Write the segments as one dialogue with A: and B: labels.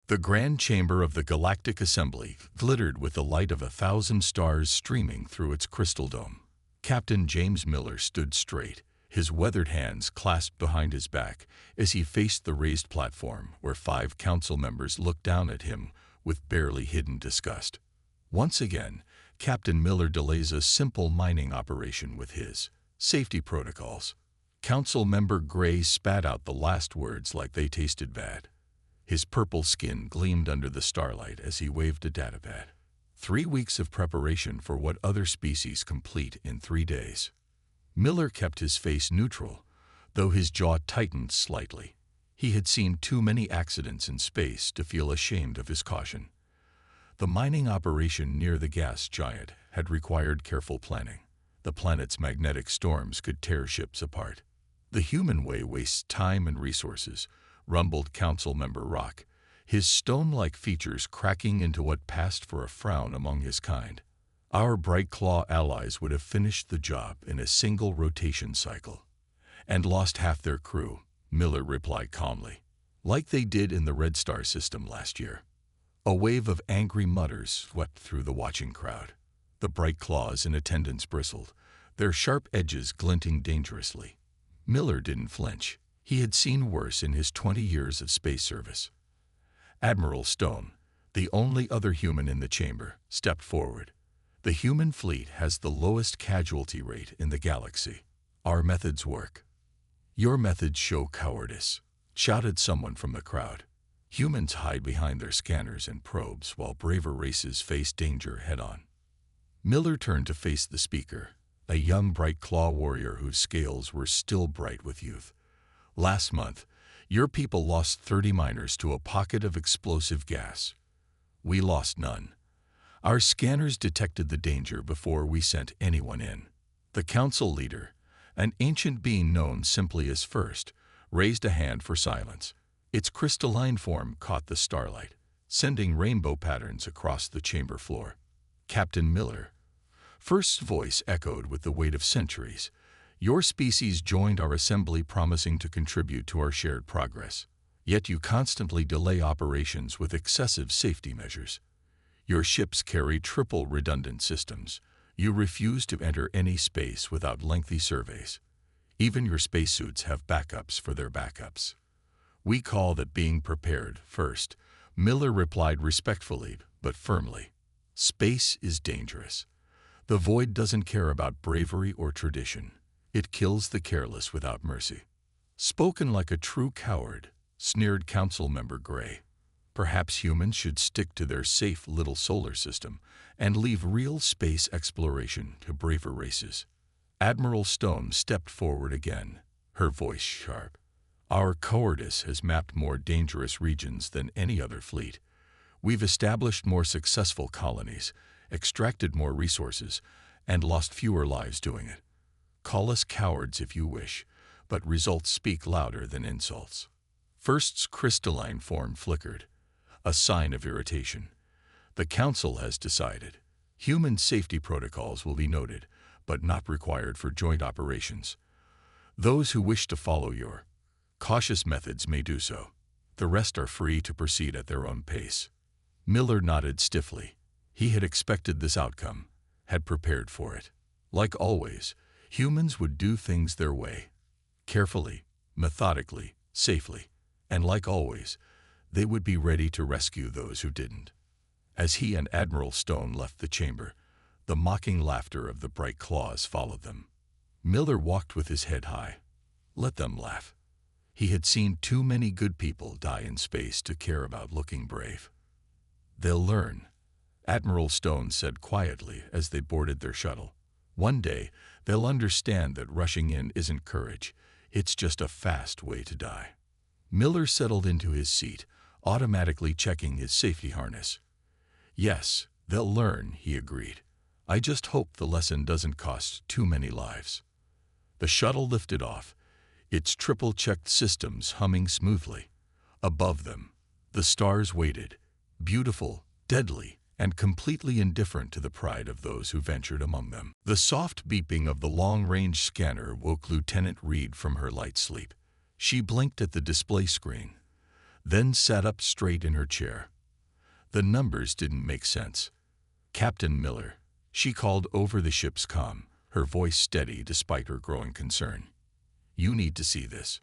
A: The grand chamber of the Galactic Assembly glittered with the light of 1,000 stars streaming through its crystal dome. Captain James Miller stood straight, his weathered hands clasped behind his back, as he faced the raised platform where 5 council members looked down at him with barely hidden disgust. Once again, Captain Miller delays a simple mining operation with his safety protocols. Council member Gray spat out the last words like they tasted bad. His purple skin gleamed under the starlight as he waved a datapad. 3 weeks of preparation for what other species complete in 3 days. Miller kept his face neutral, though his jaw tightened slightly. He had seen too many accidents in space to feel ashamed of his caution. The mining operation near the gas giant had required careful planning. The planet's magnetic storms could tear ships apart. The human way wastes time and resources, rumbled Council Member Rock, his stone-like features cracking into what passed for a frown among his kind. Our Bright Claw allies would have finished the job in a single rotation cycle, and lost half their crew, Miller replied calmly, like they did in the Red Star system last year. A wave of angry mutters swept through the watching crowd. The Bright Claws in attendance bristled, their sharp edges glinting dangerously. Miller didn't flinch. He had seen worse in his 20 years of space service. Admiral Stone, the only other human in the chamber, stepped forward. The human fleet has the lowest casualty rate in the galaxy. Our methods work. Your methods show cowardice, shouted someone from the crowd. Humans hide behind their scanners and probes while braver races face danger head-on. Miller turned to face the speaker, a young Bright Claw warrior whose scales were still bright with youth. Last month, your people lost 30 miners to a pocket of explosive gas. We lost none. Our scanners detected the danger before we sent anyone in. The council leader, an ancient being known simply as First, raised a hand for silence. Its crystalline form caught the starlight, sending rainbow patterns across the chamber floor. Captain Miller. First's voice echoed with the weight of centuries. Your species joined our assembly promising to contribute to our shared progress. Yet you constantly delay operations with excessive safety measures. Your ships carry triple redundant systems. You refuse to enter any space without lengthy surveys. Even your spacesuits have backups for their backups. We call that being prepared, First, Miller replied respectfully but firmly. Space is dangerous. The void doesn't care about bravery or tradition. It kills the careless without mercy. Spoken like a true coward, sneered Council Member Gray. Perhaps humans should stick to their safe little solar system and leave real space exploration to braver races. Admiral Stone stepped forward again, her voice sharp. Our cowardice has mapped more dangerous regions than any other fleet. We've established more successful colonies, extracted more resources, and lost fewer lives doing it. Call us cowards if you wish, but results speak louder than insults. First's crystalline form flickered, a sign of irritation. The Council has decided. Human safety protocols will be noted, but not required for joint operations. Those who wish to follow your cautious methods may do so. The rest are free to proceed at their own pace. Miller nodded stiffly. He had expected this outcome, had prepared for it. Like always, humans would do things their way. Carefully, methodically, safely, and like always, they would be ready to rescue those who didn't. As he and Admiral Stone left the chamber, the mocking laughter of the Bright Claws followed them. Miller walked with his head high. Let them laugh. He had seen too many good people die in space to care about looking brave. They'll learn, Admiral Stone said quietly as they boarded their shuttle. One day, they'll understand that rushing in isn't courage, it's just a fast way to die. Miller settled into his seat, automatically checking his safety harness. Yes, they'll learn, he agreed. I just hope the lesson doesn't cost too many lives. The shuttle lifted off, its triple-checked systems humming smoothly. Above them, the stars waited, beautiful, deadly, and completely indifferent to the pride of those who ventured among them. The soft beeping of the long-range scanner woke Lieutenant Reed from her light sleep. She blinked at the display screen. then sat up straight in her chair. The numbers didn't make sense. "Captain Miller," she called over the ship's comm, her voice steady despite her growing concern. "You need to see this."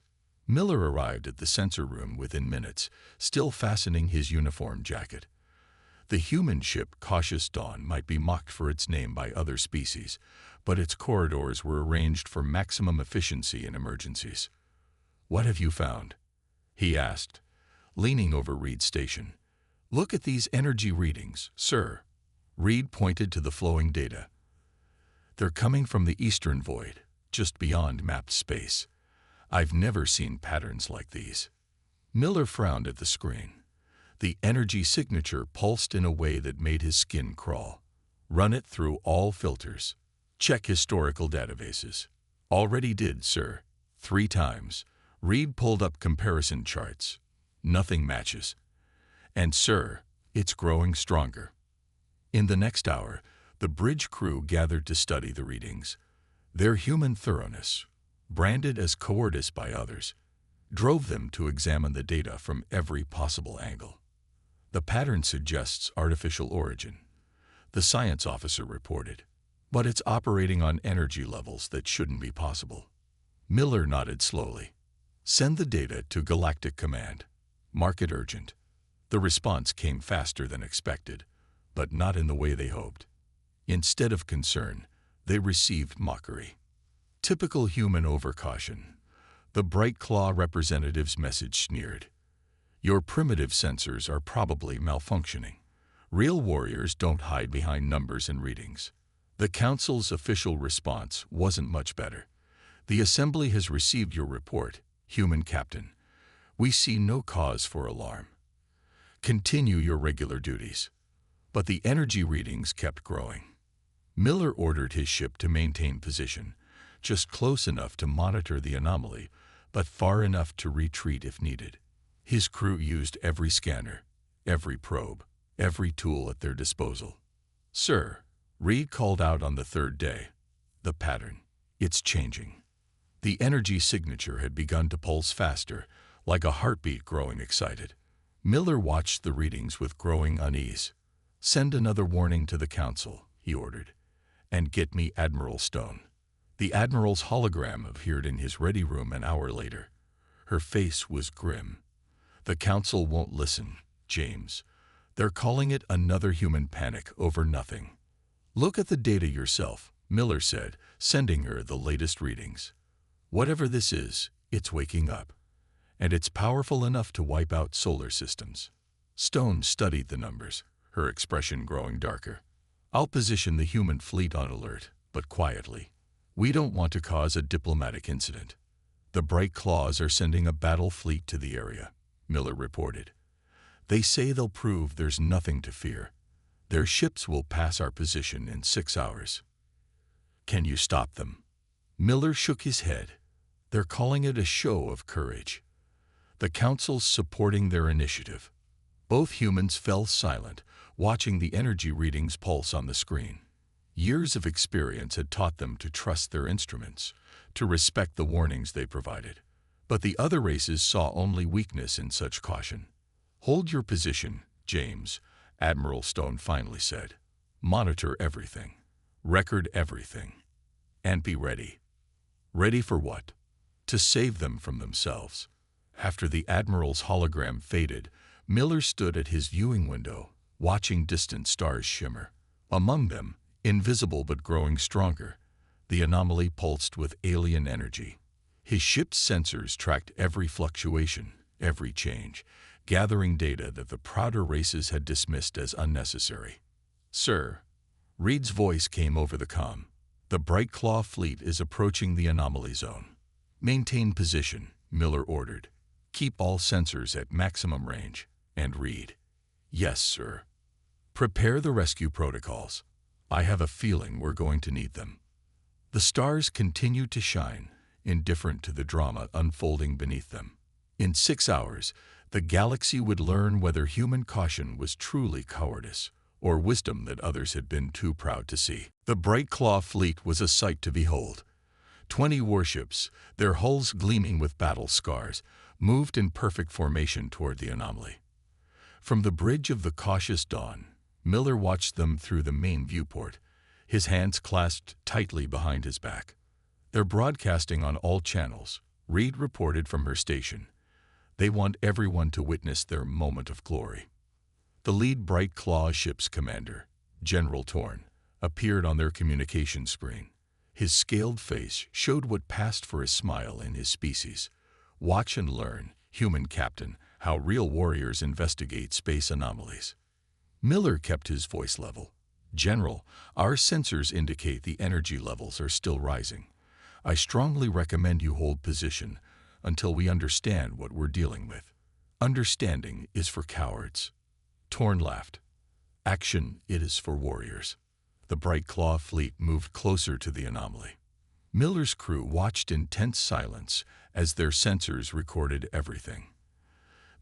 A: Miller arrived at the sensor room within minutes, still fastening his uniform jacket. The human ship Cautious Dawn might be mocked for its name by other species, but its corridors were arranged for maximum efficiency in emergencies. "What have you found?" he asked, leaning over Reed's station. "Look at these energy readings, sir." Reed pointed to the flowing data. "They're coming from the eastern void, just beyond mapped space. I've never seen patterns like these." Miller frowned at the screen. The energy signature pulsed in a way that made his skin crawl. "Run it through all filters. Check historical databases." "Already did, sir. 3 times." Reed pulled up comparison charts. "Nothing matches. And, sir, it's growing stronger." In the next hour, the bridge crew gathered to study the readings. Their human thoroughness, branded as cowardice by others, drove them to examine the data from every possible angle. "The pattern suggests artificial origin," the science officer reported, "but it's operating on energy levels that shouldn't be possible." Miller nodded slowly. "Send the data to Galactic Command. Mark it urgent." The response came faster than expected, but not in the way they hoped. Instead of concern, they received mockery. Typical human overcaution. The Bright Claw representative's message sneered. "Your primitive sensors are probably malfunctioning. Real warriors don't hide behind numbers and readings." The Council's official response wasn't much better. "The Assembly has received your report, Human Captain. We see no cause for alarm. Continue your regular duties." But the energy readings kept growing. Miller ordered his ship to maintain position, just close enough to monitor the anomaly, but far enough to retreat if needed. His crew used every scanner, every probe, every tool at their disposal. "Sir," Reed called out on the 3rd day, "the pattern. It's changing." The energy signature had begun to pulse faster, like a heartbeat growing excited. Miller watched the readings with growing unease. "Send another warning to the Council," he ordered, "and get me Admiral Stone." The Admiral's hologram appeared in his ready room an hour later. Her face was grim. "The Council won't listen, James. They're calling it another human panic over nothing." "Look at the data yourself," Miller said, sending her the latest readings. "Whatever this is, it's waking up. And it's powerful enough to wipe out solar systems." Stone studied the numbers, her expression growing darker. "I'll position the human fleet on alert, but quietly. We don't want to cause a diplomatic incident." "The Bright Claws are sending a battle fleet to the area," Miller reported. "They say they'll prove there's nothing to fear. Their ships will pass our position in 6 hours. Can you stop them?" Miller shook his head. "They're calling it a show of courage. The Council's supporting their initiative." Both humans fell silent, watching the energy readings pulse on the screen. Years of experience had taught them to trust their instruments, to respect the warnings they provided. But the other races saw only weakness in such caution. "Hold your position, James," Admiral Stone finally said. "Monitor everything. Record everything. And be ready." Ready for what? To save them from themselves. After the Admiral's hologram faded, Miller stood at his viewing window, watching distant stars shimmer. Among them, invisible but growing stronger, the anomaly pulsed with alien energy. His ship's sensors tracked every fluctuation, every change, gathering data that the prouder races had dismissed as unnecessary. "Sir," Reed's voice came over the comm, "the Bright Claw fleet is approaching the anomaly zone." "Maintain position," Miller ordered. "Keep all sensors at maximum range." And Reed, "Yes, sir." "Prepare the rescue protocols. I have a feeling we're going to need them." The stars continued to shine, indifferent to the drama unfolding beneath them. In 6 hours, the galaxy would learn whether human caution was truly cowardice, or wisdom that others had been too proud to see. The Bright Claw fleet was a sight to behold. 20 warships, their hulls gleaming with battle scars, moved in perfect formation toward the anomaly. From the bridge of the cautious Dawn, Miller watched them through the main viewport, his hands clasped tightly behind his back. They're broadcasting on all channels, Reed reported from her station. They want everyone to witness their moment of glory. The lead Bright Claw ship's commander, General Torn, appeared on their communication screen. His scaled face showed what passed for a smile in his species. Watch and learn, human captain, how real warriors investigate space anomalies. Miller kept his voice level. General, our sensors indicate the energy levels are still rising. I strongly recommend you hold position until we understand what we're dealing with. Understanding is for cowards. Torn laughed. Action, it is for warriors. The Bright Claw fleet moved closer to the anomaly. Miller's crew watched in tense silence as their sensors recorded everything.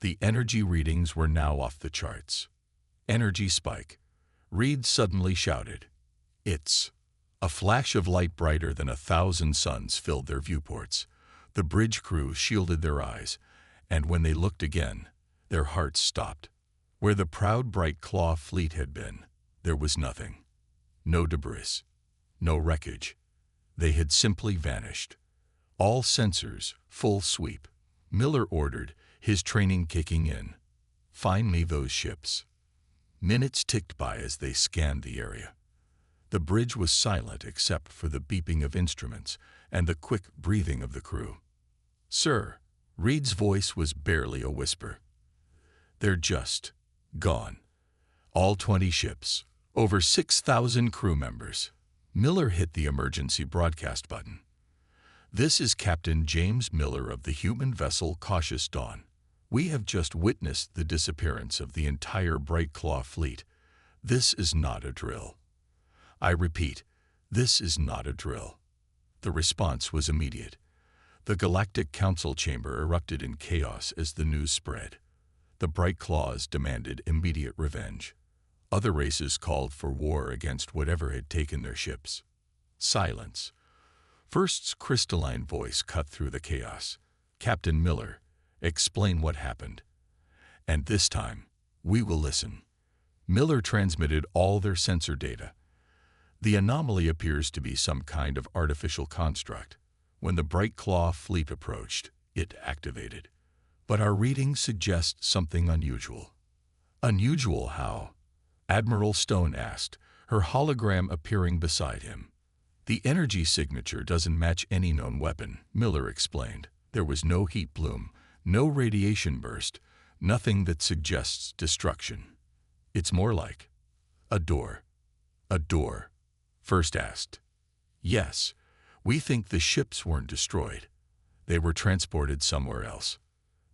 A: The energy readings were now off the charts. Energy spike. Reed suddenly shouted. It's. A flash of light brighter than 1,000 suns filled their viewports. The bridge crew shielded their eyes, and when they looked again, their hearts stopped. Where the proud Bright Claw fleet had been, there was nothing. No debris. No wreckage. They had simply vanished. All sensors, full sweep. Miller ordered, his training kicking in. Find me those ships. Minutes ticked by as they scanned the area. The bridge was silent except for the beeping of instruments and the quick breathing of the crew. Sir, Reed's voice was barely a whisper. They're just gone. All 20 ships, over 6,000 crew members. Miller hit the emergency broadcast button. This is Captain James Miller of the human vessel Cautious Dawn. We have just witnessed the disappearance of the entire Bright Claw fleet. This is not a drill. I repeat, this is not a drill. The response was immediate. The Galactic Council chamber erupted in chaos as the news spread. The Bright Claws demanded immediate revenge. Other races called for war against whatever had taken their ships. Silence. First's crystalline voice cut through the chaos. Captain Miller, explain what happened. And this time, we will listen. Miller transmitted all their sensor data. The anomaly appears to be some kind of artificial construct. When the Bright Claw fleet approached, it activated. But our readings suggest something unusual. Unusual how? Admiral Stone asked, her hologram appearing beside him. The energy signature doesn't match any known weapon, Miller explained. There was no heat plume, no radiation burst, nothing that suggests destruction. It's more like a door. A door. First asked. Yes, we think the ships weren't destroyed. They were transported somewhere else.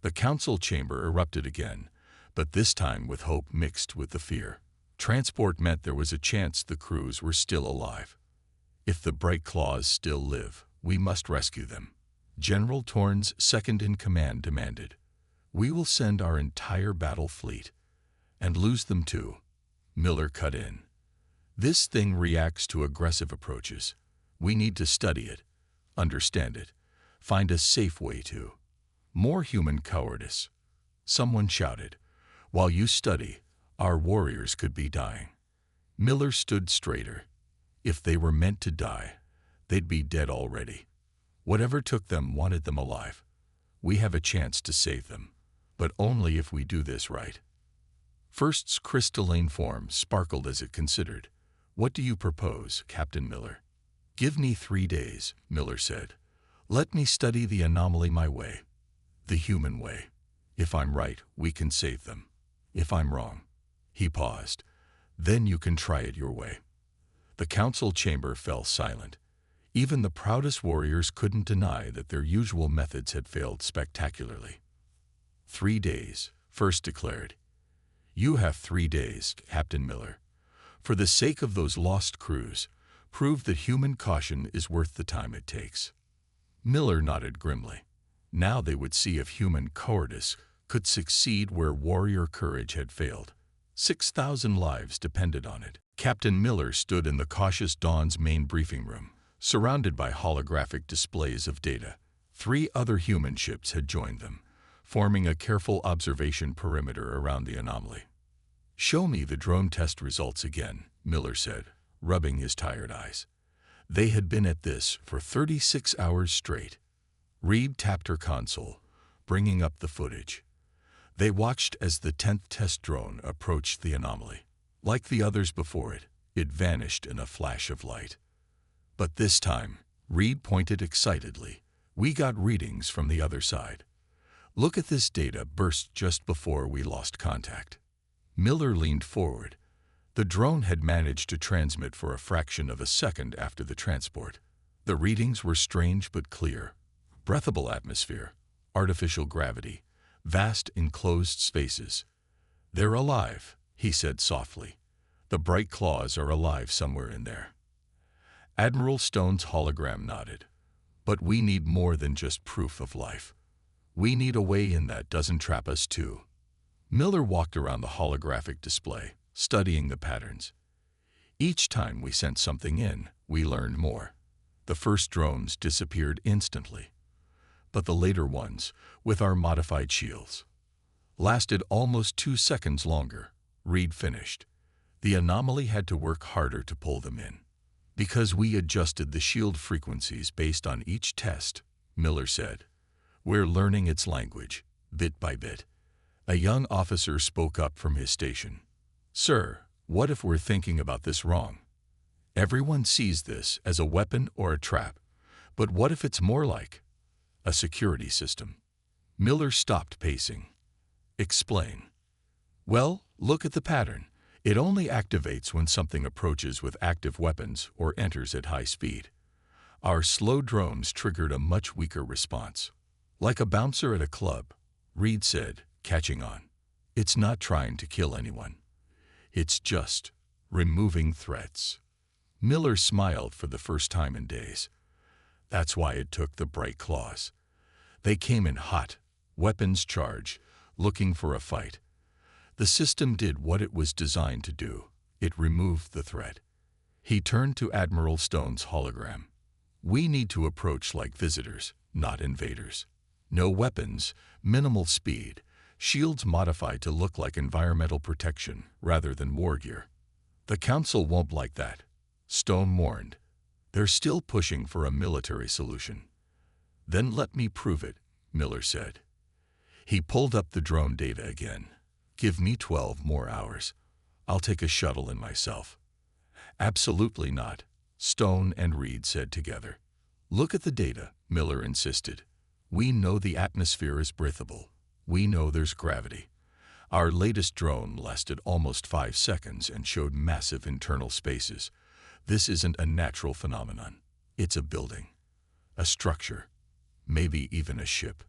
A: The council chamber erupted again, but this time with hope mixed with the fear. Transport meant there was a chance the crews were still alive. If the Bright Claws still live, we must rescue them. General Torn's second-in-command demanded. We will send our entire battle fleet. And lose them too. Miller cut in. This thing reacts to aggressive approaches. We need to study it, understand it, find a safe way to. More human cowardice. Someone shouted. While you study, our warriors could be dying. Miller stood straighter. If they were meant to die, they'd be dead already. Whatever took them wanted them alive. We have a chance to save them, but only if we do this right. First's crystalline form sparkled as it considered. What do you propose, Captain Miller? Give me 3 days, Miller said. Let me study the anomaly my way, the human way. If I'm right, we can save them. If I'm wrong. He paused. Then you can try it your way. The council chamber fell silent. Even the proudest warriors couldn't deny that their usual methods had failed spectacularly. 3 days, First declared. You have 3 days, Captain Miller. For the sake of those lost crews, prove that human caution is worth the time it takes. Miller nodded grimly. Now they would see if human cowardice could succeed where warrior courage had failed. 6,000 lives depended on it. Captain Miller stood in the Cautious Dawn's main briefing room, surrounded by holographic displays of data. 3 other human ships had joined them. forming a careful observation perimeter around the anomaly. "Show me the drone test results again," Miller said, rubbing his tired eyes. They had been at this for 36 hours straight. Reed tapped her console, bringing up the footage. They watched as the 10th test drone approached the anomaly. Like the others before it, it vanished in a flash of light. But this time, Reed pointed excitedly, "We got readings from the other side. Look at this data burst just before we lost contact." Miller leaned forward. The drone had managed to transmit for a fraction of a second after the transport. The readings were strange but clear. Breathable atmosphere, artificial gravity, vast enclosed spaces. "They're alive," he said softly. "The bright claws are alive somewhere in there." Admiral Stone's hologram nodded. "But we need more than just proof of life. We need a way in that doesn't trap us too." Miller walked around the holographic display, studying the patterns. "Each time we sent something in, we learned more. The first drones disappeared instantly. But the later ones, with our modified shields, lasted almost 2 seconds longer." Reed finished. "The anomaly had to work harder to pull them in. Because we adjusted the shield frequencies based on each test," Miller said. "We're learning its language, bit by bit." A young officer spoke up from his station. "Sir, what if we're thinking about this wrong? Everyone sees this as a weapon or a trap, but what if it's more like a security system?" Miller stopped pacing. "Explain." "Well, look at the pattern. It only activates when something approaches with active weapons or enters at high speed. Our slow drones triggered a much weaker response. Like a bouncer at a club," Reed said, catching on. "It's not trying to kill anyone. It's just removing threats." Miller smiled for the first time in days. "That's why it took the bright claws. They came in hot, weapons charged, looking for a fight. The system did what it was designed to do. It removed the threat." He turned to Admiral Stone's hologram. "We need to approach like visitors, not invaders. No weapons, minimal speed, shields modified to look like environmental protection rather than war gear." "The Council won't like that," Stone warned. "They're still pushing for a military solution." "Then let me prove it," Miller said. He pulled up the drone data again. "Give me 12 more hours. I'll take a shuttle in myself." "Absolutely not," Stone and Reed said together. "Look at the data," Miller insisted. "We know the atmosphere is breathable. We know there's gravity. Our latest drone lasted almost 5 seconds and showed massive internal spaces. This isn't a natural phenomenon. It's a building, a structure, maybe even a ship."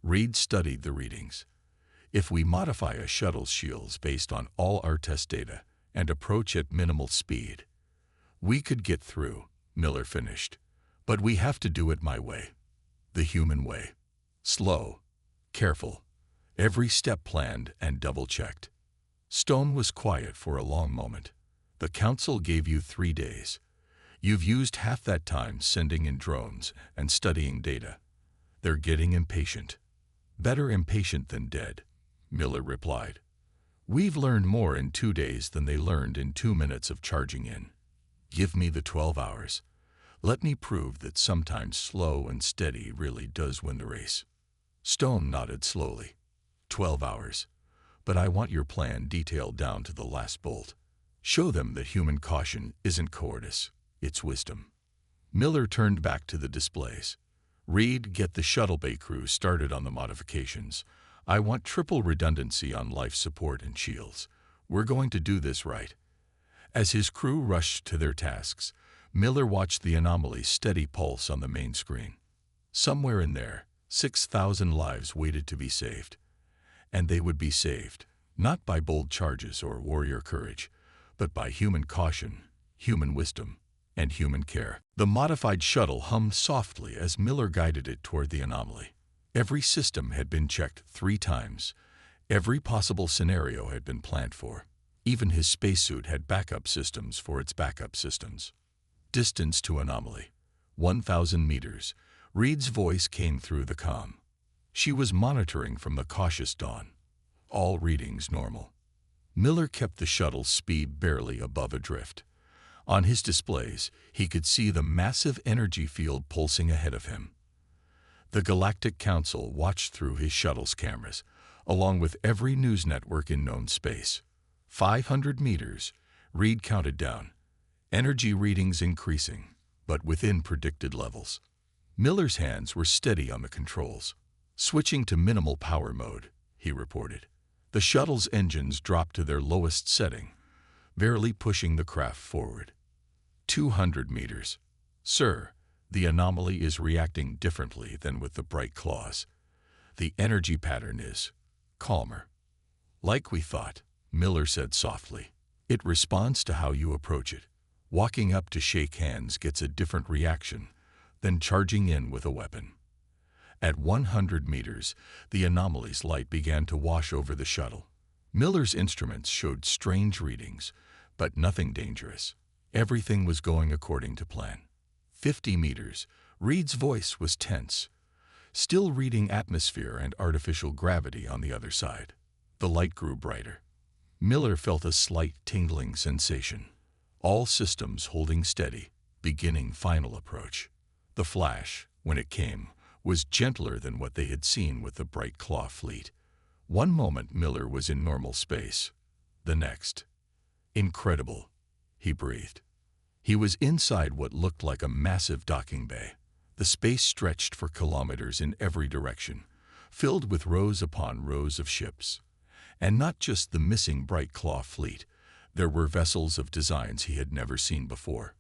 A: Reed studied the readings. "If we modify a shuttle's shields based on all our test data and approach at minimal speed, we could get through," Miller finished. "But we have to do it my way, the human way. Slow, careful, every step planned and double-checked." Stone was quiet for a long moment. "The Council gave you 3 days. You've used half that time sending in drones and studying data. They're getting impatient." "Better impatient than dead," Miller replied. "We've learned more in 2 days than they learned in 2 minutes of charging in. Give me the 12 hours. Let me prove that sometimes slow and steady really does win the race." Stone nodded slowly. 12 hours. But I want your plan detailed down to the last bolt. Show them that human caution isn't cowardice, it's wisdom." Miller turned back to the displays. "Reed, get the shuttle bay crew started on the modifications. I want triple redundancy on life support and shields. We're going to do this right." As his crew rushed to their tasks, Miller watched the anomaly's steady pulse on the main screen. Somewhere in there, 6,000 lives waited to be saved. And they would be saved, not by bold charges or warrior courage, but by human caution, human wisdom, and human care. The modified shuttle hummed softly as Miller guided it toward the anomaly. Every system had been checked 3 times. Every possible scenario had been planned for. Even his spacesuit had backup systems for its backup systems. Distance to anomaly, 1,000 meters. Reed's voice came through the comm. She was monitoring from the cautious dawn. All readings normal. Miller kept the shuttle's speed barely above adrift. On his displays, he could see the massive energy field pulsing ahead of him. The Galactic Council watched through his shuttle's cameras, along with every news network in known space. 500 meters, Reed counted down. Energy readings increasing, but within predicted levels. Miller's hands were steady on the controls. Switching to minimal power mode, he reported. The shuttle's engines dropped to their lowest setting, barely pushing the craft forward. 200 meters. Sir, the anomaly is reacting differently than with the bright claws. The energy pattern is calmer. Like we thought, Miller said softly. It responds to how you approach it. Walking up to shake hands gets a different reaction than charging in with a weapon. At 100 meters, the anomaly's light began to wash over the shuttle. Miller's instruments showed strange readings, but nothing dangerous. Everything was going according to plan. 50 meters, Reed's voice was tense, still reading atmosphere and artificial gravity on the other side. The light grew brighter. Miller felt a slight tingling sensation. All systems holding steady, beginning final approach. The flash, when it came, was gentler than what they had seen with the bright claw fleet. One moment Miller was in normal space. The next. Incredible, he breathed. He was inside what looked like a massive docking bay. The space stretched for kilometers in every direction, filled with rows upon rows of ships. And not just the missing bright claw fleet. There were vessels of designs he had never seen before.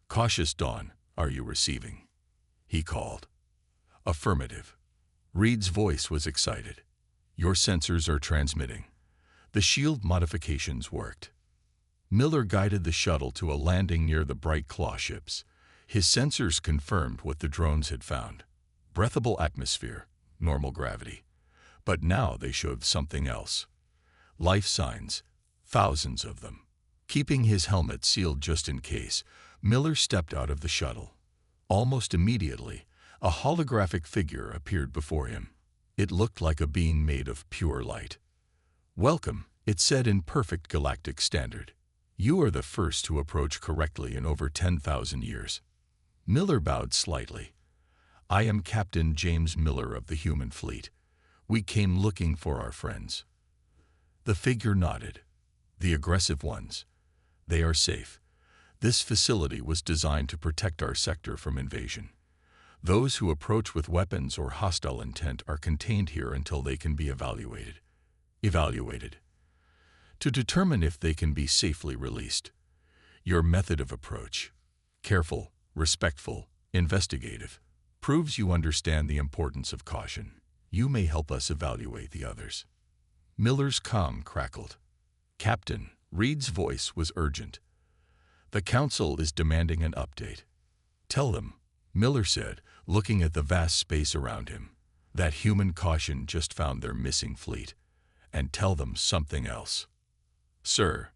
A: Cautious Dawn, are you receiving? He called. Affirmative. Reed's voice was excited. Your sensors are transmitting. The shield modifications worked. Miller guided the shuttle to a landing near the bright claw ships. His sensors confirmed what the drones had found. Breathable atmosphere, normal gravity. But now they showed something else. Life signs, thousands of them. Keeping his helmet sealed just in case, Miller stepped out of the shuttle. Almost immediately, a holographic figure appeared before him. It looked like a being made of pure light. Welcome, it said in perfect galactic standard. You are the first to approach correctly in over 10,000 years. Miller bowed slightly. I am Captain James Miller of the human fleet. We came looking for our friends. The figure nodded. The aggressive ones. They are safe. This facility was designed to protect our sector from invasion. Those who approach with weapons or hostile intent are contained here until they can be evaluated. To determine if they can be safely released. Your method of approach, careful, respectful, investigative, proves you understand the importance of caution. You may help us evaluate the others. Miller's calm crackled. Captain, Reed's voice was urgent. The council is demanding an update. Tell them, Miller said, looking at the vast space around him, that human caution just found their missing fleet. And tell them something else. Sir,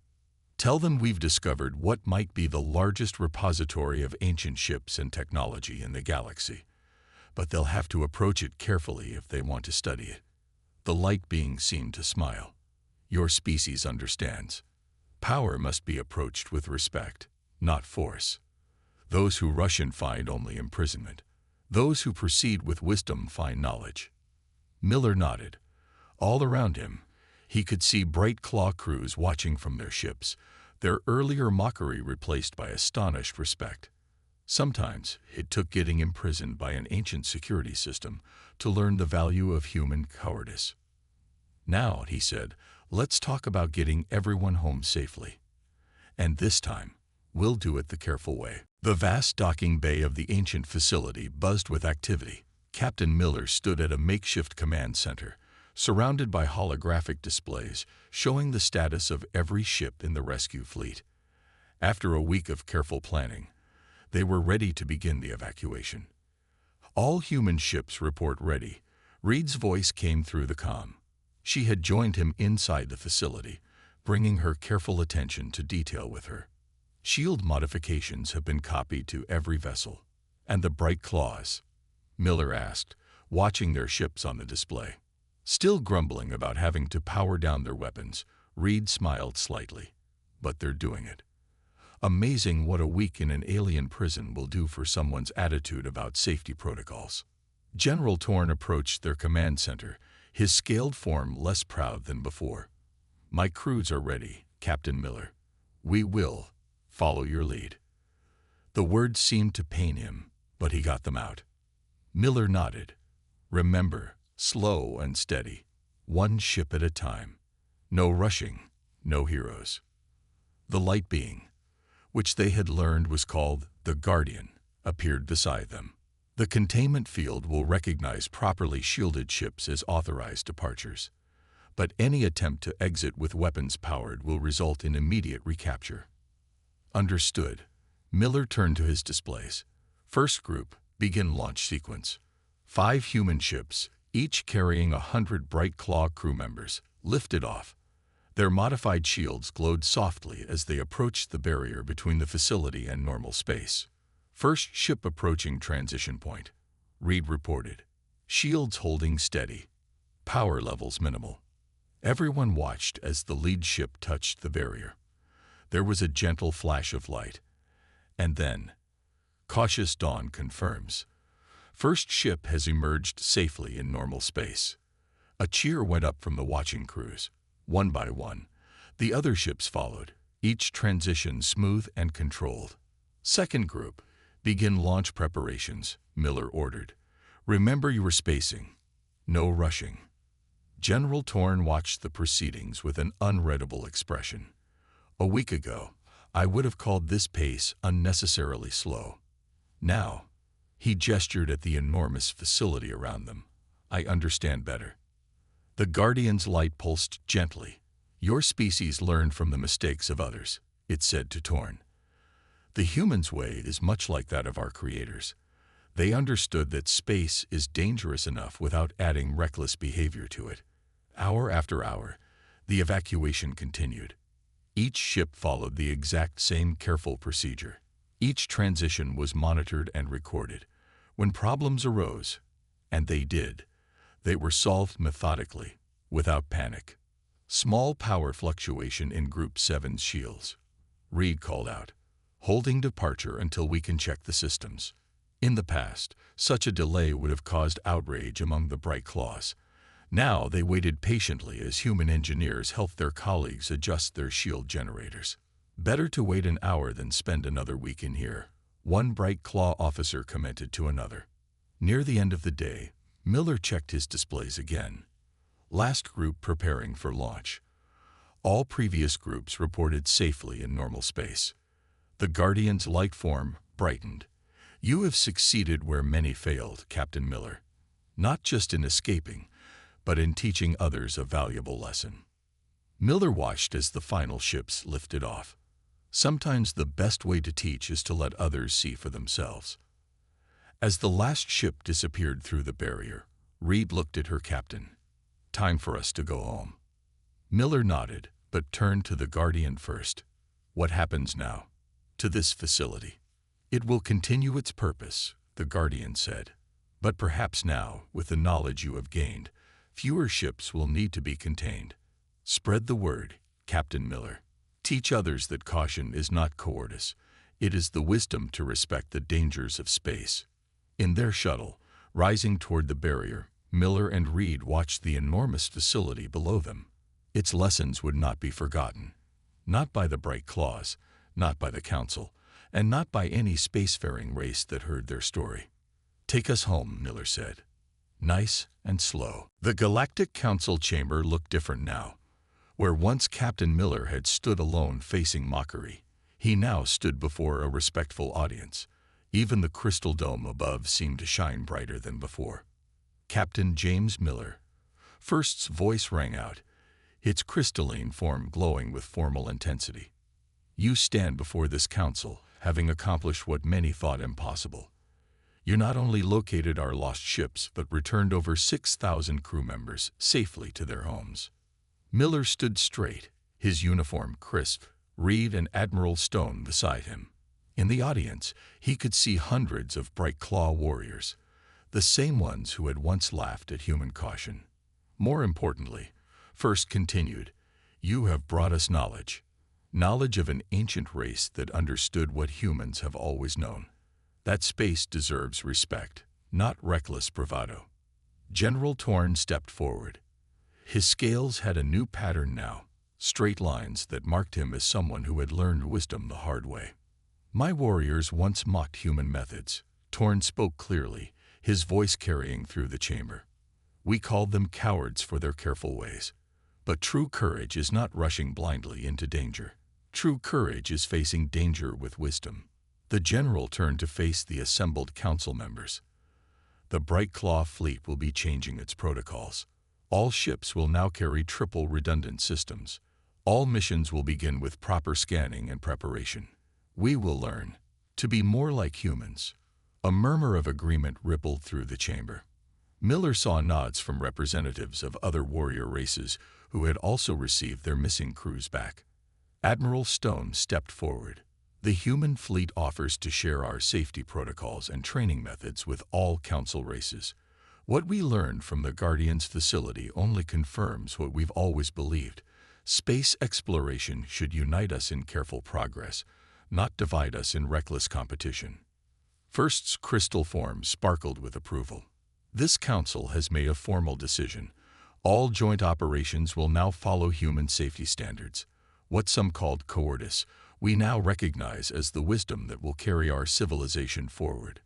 A: tell them we've discovered what might be the largest repository of ancient ships and technology in the galaxy. But they'll have to approach it carefully if they want to study it. The light being seemed to smile. Your species understands. Power must be approached with respect, not force. Those who rush in find only imprisonment. Those who proceed with wisdom find knowledge. Miller nodded. All around him, he could see bright claw crews watching from their ships, their earlier mockery replaced by astonished respect. Sometimes it took getting imprisoned by an ancient security system to learn the value of human cowardice. Now, he said, let's talk about getting everyone home safely. And this time, we'll do it the careful way. The vast docking bay of the ancient facility buzzed with activity. Captain Miller stood at a makeshift command center, surrounded by holographic displays showing the status of every ship in the rescue fleet. After a week of careful planning, they were ready to begin the evacuation. All human ships report ready. Reed's voice came through the comm. She had joined him inside the facility, bringing her careful attention to detail with her. Shield modifications have been copied to every vessel. And the bright claws? Miller asked, watching their ships on the display. Still grumbling about having to power down their weapons, Reed smiled slightly. But they're doing it. Amazing what a week in an alien prison will do for someone's attitude about safety protocols. General Torn approached their command center, his scaled form less proud than before. "My crews are ready, Captain Miller. We will follow your lead." The words seemed to pain him, but he got them out. Miller nodded. "Remember, slow and steady, one ship at a time. No rushing, no heroes." The light being, which they had learned was called the Guardian, appeared beside them. The containment field will recognize properly shielded ships as authorized departures, but any attempt to exit with weapons powered will result in immediate recapture. Understood. Miller turned to his displays. First group, begin launch sequence. 5 human ships, each carrying 100 Bright Claw crew members, lifted off. Their modified shields glowed softly as they approached the barrier between the facility and normal space. "First ship approaching transition point," Reed reported. "Shields holding steady. Power levels minimal." Everyone watched as the lead ship touched the barrier. There was a gentle flash of light. And then, "Cautious dawn confirms. First ship has emerged safely in normal space." A cheer went up from the watching crews. One by one, the other ships followed, each transition smooth and controlled. "Second group, begin launch preparations," Miller ordered. "Remember your spacing. No rushing." General Torn watched the proceedings with an unreadable expression. A week ago, I would have called this pace unnecessarily slow. Now, he gestured at the enormous facility around them. "I understand better." The Guardian's light pulsed gently. "Your species learned from the mistakes of others," it said to Torn. "The human's way is much like that of our creators. They understood that space is dangerous enough without adding reckless behavior to it." Hour after hour, the evacuation continued. Each ship followed the exact same careful procedure. Each transition was monitored and recorded. When problems arose, and they did, they were solved methodically, without panic. "Small power fluctuation in Group 7's shields," Reed called out. "Holding departure until we can check the systems." In the past, such a delay would have caused outrage among the Bright Claws. Now they waited patiently as human engineers helped their colleagues adjust their shield generators. "Better to wait an hour than spend another week in here," one Bright Claw officer commented to another. Near the end of the day, Miller checked his displays again. Last group preparing for launch. All previous groups reported safely in normal space. The Guardian's light form brightened. "You have succeeded where many failed, Captain Miller. Not just in escaping, but in teaching others a valuable lesson." Miller watched as the final ships lifted off. Sometimes the best way to teach is to let others see for themselves. As the last ship disappeared through the barrier, Reed looked at her captain. "Time for us to go home." Miller nodded, but turned to the Guardian first. "What happens now to this facility?" "It will continue its purpose," the Guardian said. "But perhaps now, with the knowledge you have gained, fewer ships will need to be contained. Spread the word, Captain Miller. Teach others that caution is not cowardice. It is the wisdom to respect the dangers of space." In their shuttle, rising toward the barrier, Miller and Reed watched the enormous facility below them. Its lessons would not be forgotten. Not by the Bright Claws, not by the Council, and not by any spacefaring race that heard their story. "Take us home," Miller said. Nice and slow. The Galactic Council chamber looked different now. Where once Captain Miller had stood alone facing mockery, he now stood before a respectful audience. Even the crystal dome above seemed to shine brighter than before. "Captain James Miller." First's voice rang out, its crystalline form glowing with formal intensity. "You stand before this council, having accomplished what many thought impossible. You not only located our lost ships, but returned over 6,000 crew members safely to their homes." Miller stood straight, his uniform crisp, Reed and Admiral Stone beside him. In the audience, he could see hundreds of Bright Claw warriors. the same ones who had once laughed at human caution. More importantly, First continued, "You have brought us knowledge. Knowledge of an ancient race that understood what humans have always known. That space deserves respect, not reckless bravado." General Torn stepped forward. His scales had a new pattern now, straight lines that marked him as someone who had learned wisdom the hard way. "My warriors once mocked human methods." Torn spoke clearly, his voice carrying through the chamber. "We called them cowards for their careful ways. But true courage is not rushing blindly into danger. True courage is facing danger with wisdom." The general turned to face the assembled council members. "The Bright Claw fleet will be changing its protocols. All ships will now carry triple redundant systems. All missions will begin with proper scanning and preparation. We will learn to be more like humans." A murmur of agreement rippled through the chamber. Miller saw nods from representatives of other warrior races who had also received their missing crews back. Admiral Stone stepped forward. "The human fleet offers to share our safety protocols and training methods with all council races. What we learned from the Guardians facility only confirms what we've always believed. Space exploration should unite us in careful progress, not divide us in reckless competition." First's crystal form sparkled with approval. "This council has made a formal decision. All joint operations will now follow human safety standards. What some called cowardice, we now recognize as the wisdom that will carry our civilization forward."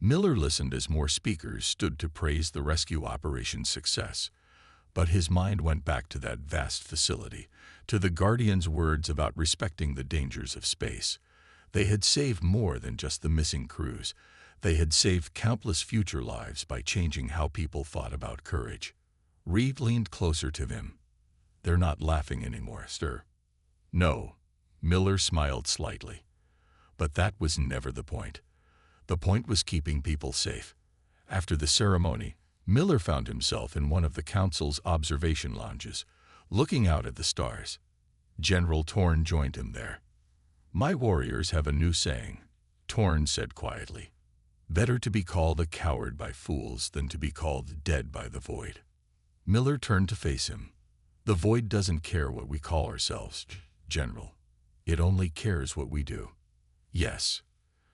A: Miller listened as more speakers stood to praise the rescue operation's success. But his mind went back to that vast facility, to the Guardians' words about respecting the dangers of space. They had saved more than just the missing crews. They had saved countless future lives by changing how people thought about courage. Reed leaned closer to him. "They're not laughing anymore, sir." "No," Miller smiled slightly. "But that was never the point. The point was keeping people safe." After the ceremony, Miller found himself in one of the council's observation lounges, looking out at the stars. General Torn joined him there. "My warriors have a new saying," Torn said quietly. "Better to be called a coward by fools than to be called dead by the void." Miller turned to face him. "The void doesn't care what we call ourselves, General. It only cares what we do." "Yes."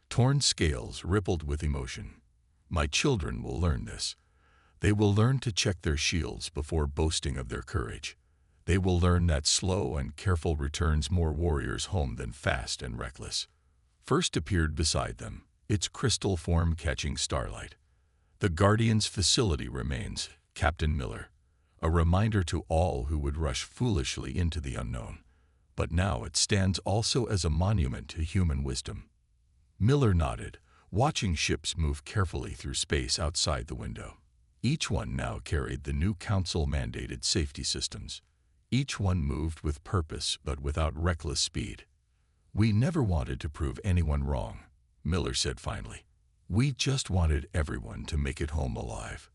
A: Torn's scales rippled with emotion. "My children will learn this. They will learn to check their shields before boasting of their courage. They will learn that slow and careful returns more warriors home than fast and reckless." First appeared beside them, its crystal form catching starlight. "The Guardian's facility remains, Captain Miller, a reminder to all who would rush foolishly into the unknown. But now it stands also as a monument to human wisdom." Miller nodded, watching ships move carefully through space outside the window. Each one now carried the new council-mandated safety systems. Each one moved with purpose but without reckless speed. "We never wanted to prove anyone wrong," Miller said finally. "We just wanted everyone to make it home alive."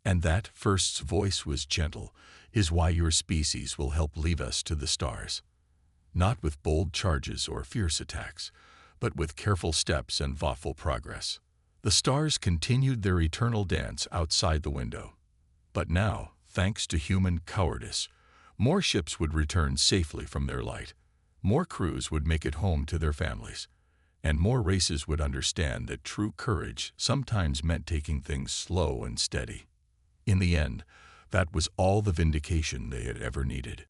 A: "And that," First's voice was gentle, "is why your species will help lead us to the stars. Not with bold charges or fierce attacks, but with careful steps and thoughtful progress." The stars continued their eternal dance outside the window. But now, thanks to human cowardice, more ships would return safely from their light. More crews would make it home to their families. And more races would understand that true courage sometimes meant taking things slow and steady. In the end, that was all the vindication they had ever needed.